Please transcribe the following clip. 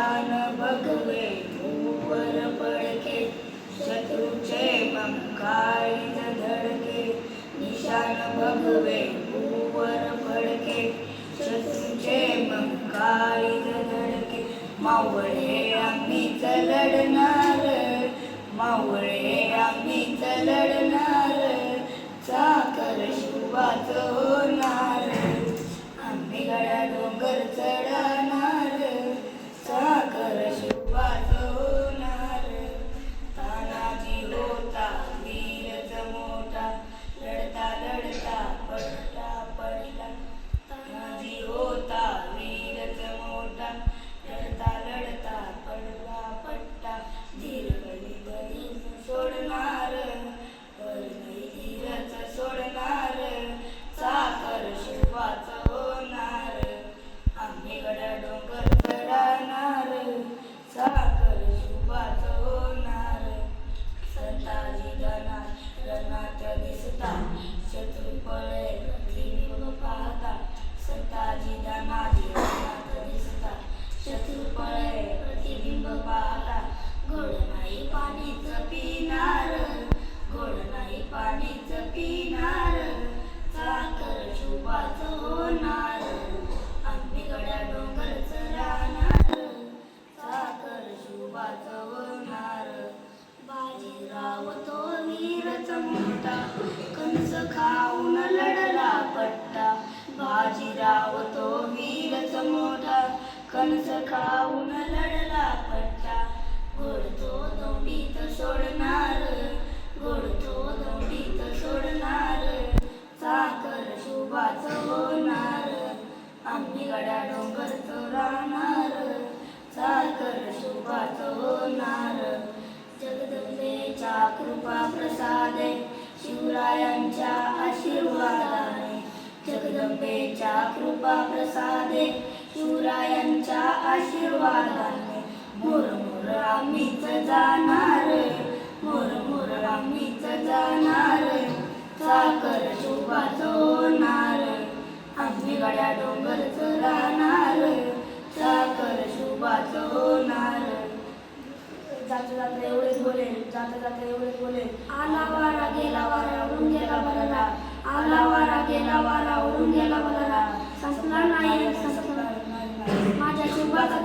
निशान भगवे भूवर पडके शत्रूचे मंकाळीत धडके निशान भगवे भूवर पडके शत्रूचे मंकाळीत धडके मावळे आम्हीच लढणार मावळे आम्हीच लढणार चाकर शिवाच होणार आम्ही गड्या डोंगर चढणार चाकर शिवाच होणार तानाजी होता वीरच मोठा लढता लढता पडला पडला तानाजी होता वीरच मोठा लढता लढता पडला पट्टा धीर बली सोडणार नाही धीरच सोडणार चाकर शिवाच होणार आम्ही गड्या डोंगर चढणार चाकर शिवाच होणार संताजी रणात दिसता शत्रू पळे प्रतिबिंब पाहता संताजी रणात दिसता शत्रू पळे प्रतिबिंब पाहता गोड नाही पाणीच पिणार गोड नाही पाणीच पिणार चाकर शुभाच होणार आम्ही गड्या डोंगर चढणार चाकर शुभाच होणार बाजीराव तो वीरच मोठा कंस खाऊन लढला पट्टा बाजीराव तो वीरच मोठा कंस खाऊन लढला पट्टा गोड तो दौडीत सोडणार गोड तो दौडीत सोडणार चाकर शुभाच होणार आम्ही गड्या डोंगर राहणार चाकर शुभाच होणार जगदंबेच्या कृपा प्रसादे शिवरायांच्या आशीर्वादाने जगदंबेच्या कृपा प्रसादे शिवरायांच्या आशीर्वादाने मोर मोर आम्हीच जाणार मोर मोर आम्हीच जाणार चाकर शुभाच होणार आम्ही गड्या डोंगरच राहणार चाकर शुभाच होणार जाता जाता एवढेच बोले जाता जाता एवढेच बोले आला वारा गेला वारा उडून गेला बलरा आला वारा गेला वारा उडून गेला बलरा संपला नाही संपला माझ्या शुभाचा